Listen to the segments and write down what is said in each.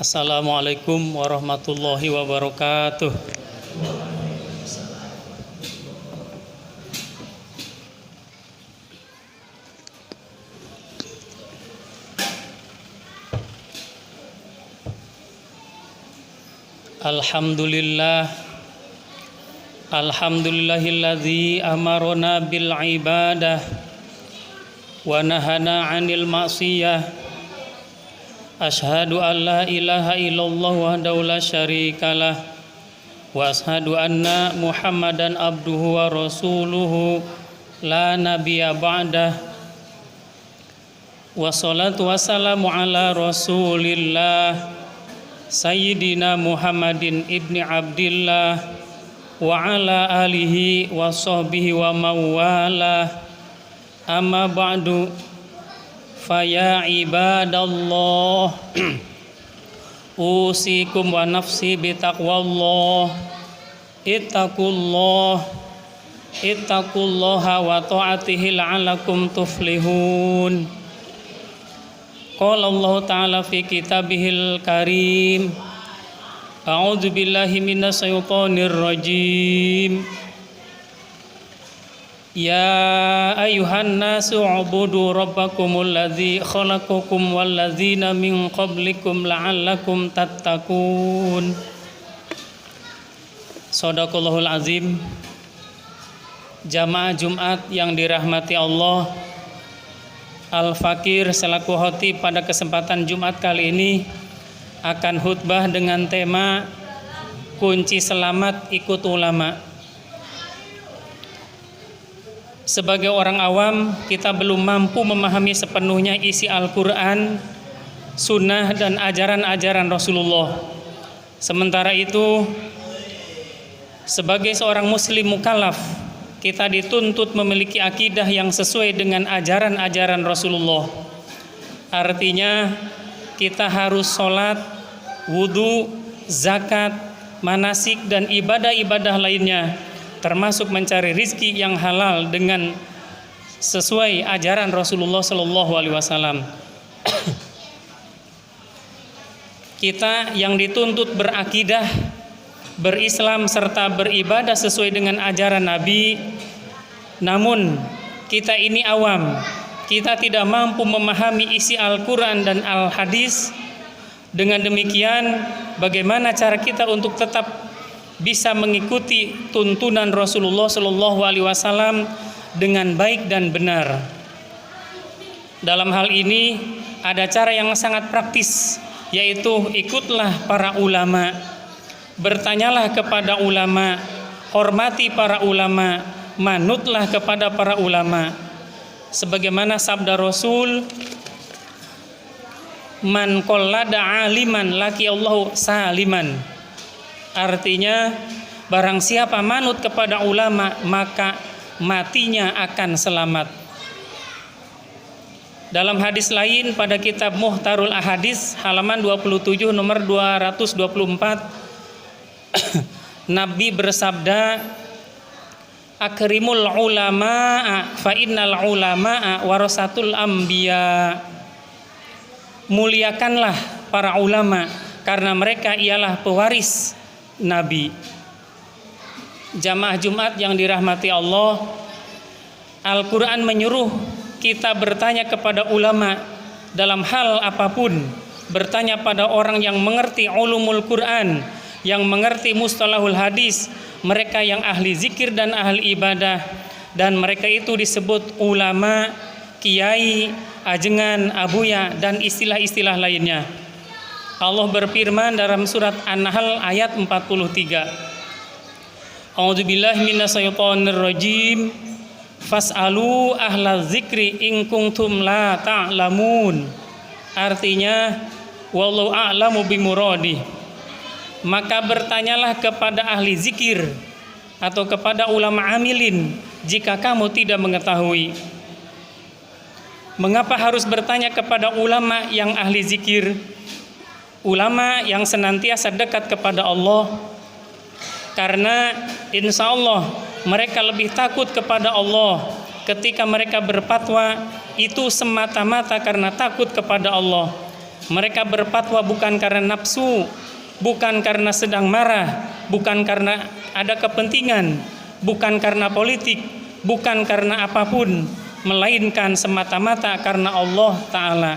Assalamualaikum warahmatullahi wabarakatuh. Alhamdulillahilladzi amarona bil ibadah wa nahana 'anil ma'siyah. Ashhadu an la ilaha illallah wahdahu la syarikalah wa ashhadu anna Muhammadan abduhu wa rasuluhu la nabiyya ba'dah. Wassalatu wassalamu ala rasulillah sayyidina Muhammadin ibni Abdillah wa ala alihi wa sahbihi wa mawalah. Amma ba'du. Faya ibadallah usikum wa nafsi bitaqwallah ittaqullaha wa ta'atihi la'alakum tuflihun. Qala Allah ta'ala fi kitabihil karim, a'udzu billahi minasy syaithanir rajim. Ya ayuhan nasu ubudu rabbakumul ladzi khalaqakum wal ladzina min qablikum la'allakum tattaqun. Shadaqallahul azim. Jamaah Jumat yang dirahmati Allah, Al-Fakir selaku khotib pada kesempatan Jumat kali ini akan khutbah dengan tema kunci selamat ikut ulama. Sebagai orang awam, kita belum mampu memahami sepenuhnya isi Al-Quran, sunnah, dan ajaran-ajaran Rasulullah. Sementara itu, sebagai seorang muslim mukallaf, kita dituntut memiliki akidah yang sesuai dengan ajaran-ajaran Rasulullah. Artinya, kita harus sholat, wudhu, zakat, manasik, dan ibadah-ibadah lainnya, termasuk mencari rizki yang halal dengan sesuai ajaran Rasulullah Sallallahu Alaihi Wasallam. Kita yang dituntut berakidah, berislam serta beribadah sesuai dengan ajaran Nabi. Namun kita ini awam, kita tidak mampu memahami isi Al-Quran dan Al-Hadis. Dengan demikian, bagaimana cara kita untuk tetap bisa mengikuti tuntunan Rasulullah Shallallahu Alaihi Wasallam dengan baik dan benar? Dalam hal ini ada cara yang sangat praktis, yaitu ikutlah para ulama, bertanyalah kepada ulama, hormati para ulama, manutlah kepada para ulama. Sebagaimana sabda Rasul, man qallada aliman laki Allahu saliman. Artinya, barang siapa manut kepada ulama, maka matinya akan selamat. Dalam hadis lain pada kitab Muhtarul Ahadis halaman 27 nomor 224, Nabi bersabda, akrimul ulama'a fa innal ulama'a warasatul anbiya. Muliakanlah para ulama karena mereka ialah pewaris Nabi. Jamaah Jumat yang dirahmati Allah, Al-Quran menyuruh kita bertanya kepada ulama dalam hal apapun. Bertanya pada orang yang mengerti ulumul Quran, yang mengerti mustalahul hadis, mereka yang ahli zikir dan ahli ibadah, dan mereka itu disebut ulama, kiai, ajengan, abuya, dan istilah-istilah lainnya. Allah berfirman dalam surat An-Nahl ayat 43. A'udzubillahi minasyaitonir rajim. Fas'alu ahla dzikri in kuntum la ta'lamun. Artinya, wallahu a'lamu bimuradi. Maka bertanyalah kepada ahli zikir atau kepada ulama amilin jika kamu tidak mengetahui? Mengapa harus bertanya kepada ulama yang ahli zikir, ulama yang senantiasa dekat kepada Allah? Karena insya Allah mereka lebih takut kepada Allah ketika mereka berfatwa itu semata-mata karena takut kepada Allah. Mereka berfatwa bukan karena nafsu, bukan karena sedang marah, bukan karena ada kepentingan, bukan karena politik, bukan karena apapun, melainkan semata-mata karena Allah Ta'ala.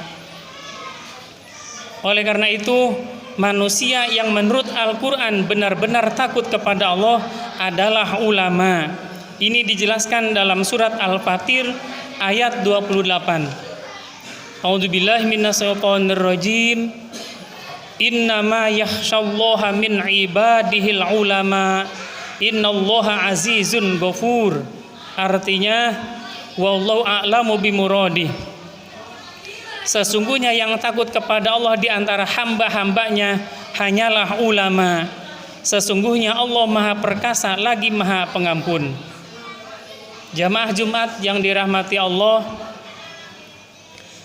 Oleh karena itu, manusia yang menurut Al-Quran benar-benar takut kepada Allah adalah ulama. Ini dijelaskan dalam surat Al-Fatir ayat 28. A'udzubillahi minasyaitonirrajim. Innama yakhsyallaha min ibadihil ulama. Innallaha azizun ghafur. Artinya, wallahu a'lamu bimuradih. Sesungguhnya yang takut kepada Allah di antara hamba-hambanya hanyalah ulama. Sesungguhnya Allah Maha Perkasa lagi Maha Pengampun. Jamaah Jumat yang dirahmati Allah,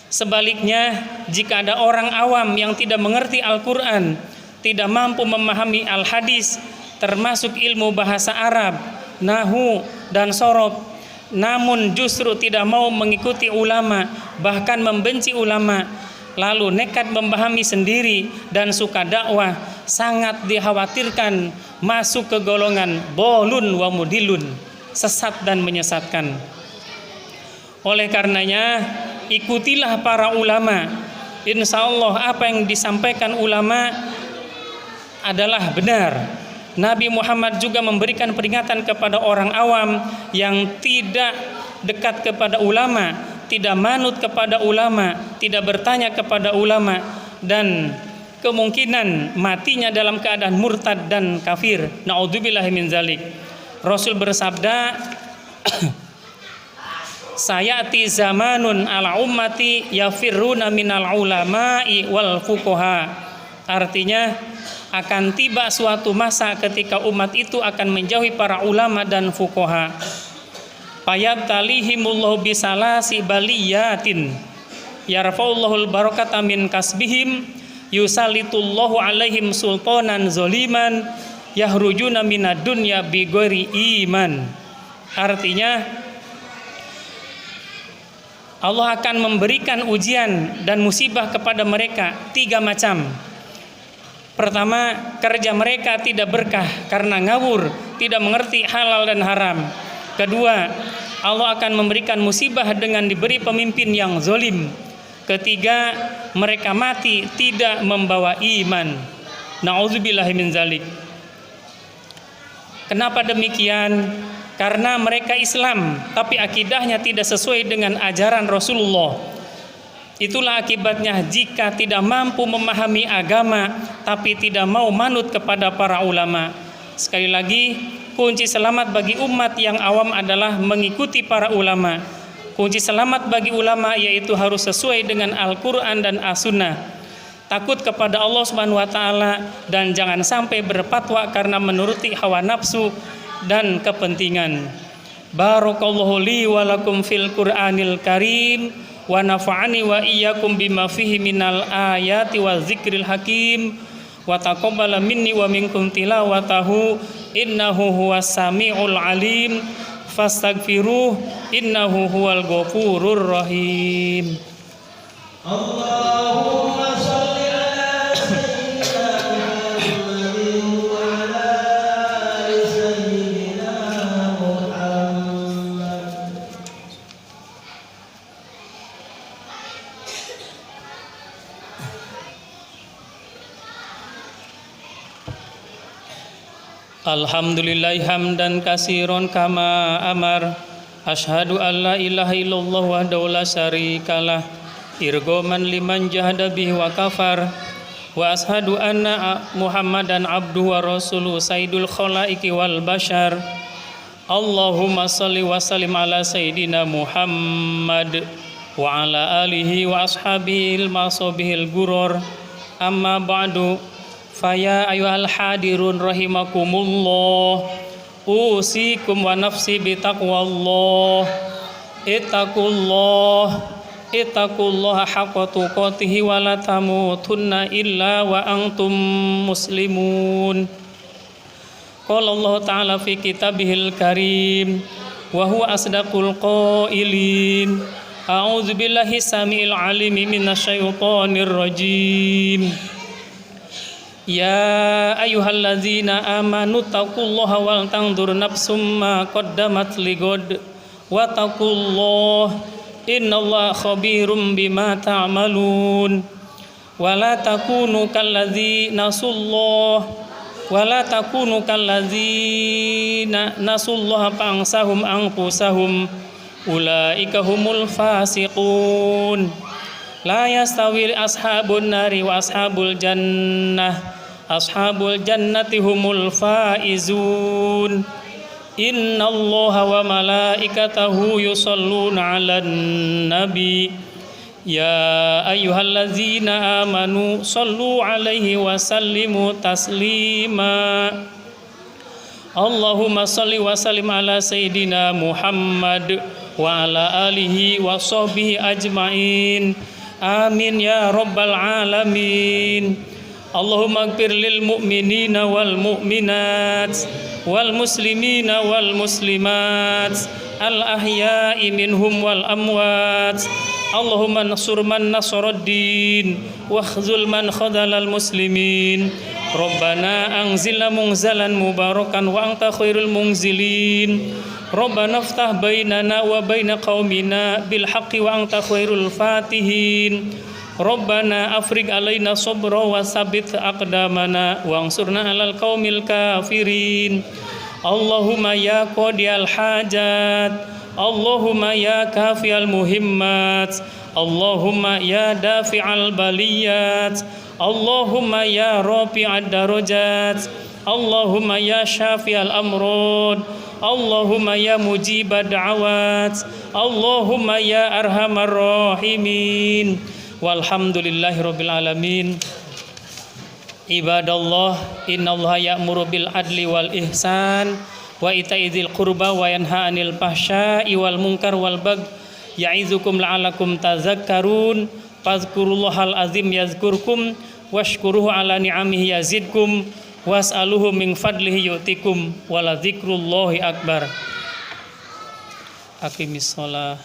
sebaliknya jika ada orang awam yang tidak mengerti Al-Quran, tidak mampu memahami Al-Hadis, termasuk ilmu bahasa Arab, Nahu dan Sorob, namun justru tidak mau mengikuti ulama, bahkan membenci ulama, lalu nekat memahami sendiri dan suka dakwah, sangat dikhawatirkan masuk ke golongan bolun wa mudilun, sesat dan menyesatkan. Oleh karenanya, ikutilah para ulama. Insya Allah apa yang disampaikan ulama adalah benar. Nabi Muhammad juga memberikan peringatan kepada orang awam yang tidak dekat kepada ulama, tidak manut kepada ulama, tidak bertanya kepada ulama, dan kemungkinan matinya dalam keadaan murtad dan kafir. Na'udzubillahi min zalik. Rasul bersabda, sayati zamanun ala ummati yafirruna minal ulama'i wal fuqaha. Artinya, akan tiba suatu masa ketika umat itu akan menjauhi para ulama dan fuqaha. Fayabtalihimullahu bisalasi baliyatin yarfa'ullahul barakata min kasbihim yusalitullahu alaihim sultanan zoliman yahrujuna minad dunya bighairi iman. Artinya, Allah akan memberikan ujian dan musibah kepada mereka 3 macam. Pertama, kerja mereka tidak berkah karena ngawur, tidak mengerti halal dan haram. Kedua, Allah akan memberikan musibah dengan diberi pemimpin yang zolim. Ketiga, mereka mati tidak membawa iman. Na'udzubillahi min zalik. Kenapa demikian? Karena mereka Islam, tapi akidahnya tidak sesuai dengan ajaran Rasulullah. Itulah akibatnya jika tidak mampu memahami agama tapi tidak mau manut kepada para ulama. Sekali lagi, kunci selamat bagi umat yang awam adalah mengikuti para ulama. Kunci selamat bagi ulama yaitu harus sesuai dengan Al-Quran dan As-Sunnah. Takut kepada Allah Subhanahu wa Ta'ala dan jangan sampai berfatwa karena menuruti hawa nafsu dan kepentingan. Barakallahu li wa lakum fil Qur'anil Karim wa nafa'ani wa iyyakum bima fihi minal ayati wa zikril hakim wa taqabbala minni wa minkum tilawatahu innahu huwas samiul alim fastaghfiruh innahu huwal ghafurur rahim. Allahumma shalli ala sayyidina Muhammadin wa ala ali sayyidina Muhammad. Alhamdulillahi hamdan kasiron kama amar. Asyhadu an la ilaha illallah wahdahu la syarikalah irgoman liman jahada bihi wa kafar. Wa asyhadu anna Muhammadan abduhu wa rasuluhu sayyidul khalaiqi wal bashar. Allahumma shalli wa sallim ala sayyidina Muhammad wa ala alihi wa ashabihi al-masabihil gurur. Amma ba'du. Faya ayuhal hadirun rahimakumullah. usikum wa nafsi bitaqwallah. Ittaqullaha haqqa tuqatih wa la tamutunna illa wa antum muslimun. Qala Allah Ta'ala fi kitabihil karim wa huwa asdaqul qailin. A'udzu billahi samiil alim minasyaitonir rajim. Ya ayyuhalladzina amanu taqullaha wal tanzur nafsum ma qaddamat ligad wa taqullaha innallaha khabirum bima ta'malun. Wa la takunu kalladzina nasullaha fansahum anfusahum ulaika humul fasiqun. La yastawi ashabun nari wa ashabul jannati humul faizun. Innallaha wa malaikatahu yusholluna 'alan nabi. Ya ayyuhalladzina amanu shallu 'alaihi wa sallimu taslima. Allahumma shalli wa sallim ala sayyidina Muhammad wa ala alihi wa sahbihi ajmain. Amin ya rabbal alamin. Allahumma ighfir lil mu'minina wal mu'minat wal muslimina wal muslimat al ahya'i minhum wal amwat. Allahumma nasur man nasaraddin wa khzul man khadhalal muslimin. Rabbana anzilna munzalan mubarakan wa anta khairul munzilin. Rabbana iftah bainana wa baina qaumina bil haqqi wa anta khairul fatihin. Rabbana afriq alaina sabra wa sabit aqdamana wa ansurna alal qaumil kafirin. Allahumma ya qadiyal hajat, Allahumma ya kafiyal muhimmat, Allahumma ya dafi'al baliyat, Allahumma ya rafi'ad darajat, Allahumma ya syafi'al amrad, Allahumma ya mujibad da'awat, Allahumma ya arhamar rahimin. Walhamdulillahi rabbil alamin. Ibadallah, innallaha ya'muru bil adli wal ihsan wa ita'idzil qurba wa yanha 'anil fahsya'i wal munkar wal baghi ya'izukum la'allakum tazakkarun. Fadhkurullahal azim yazkurkum washkuruhu ala ni'amihi yazidkum was'aluhu min fadlihi yu'tikum wa la dzikrullahi akbar. Aqimis shalah.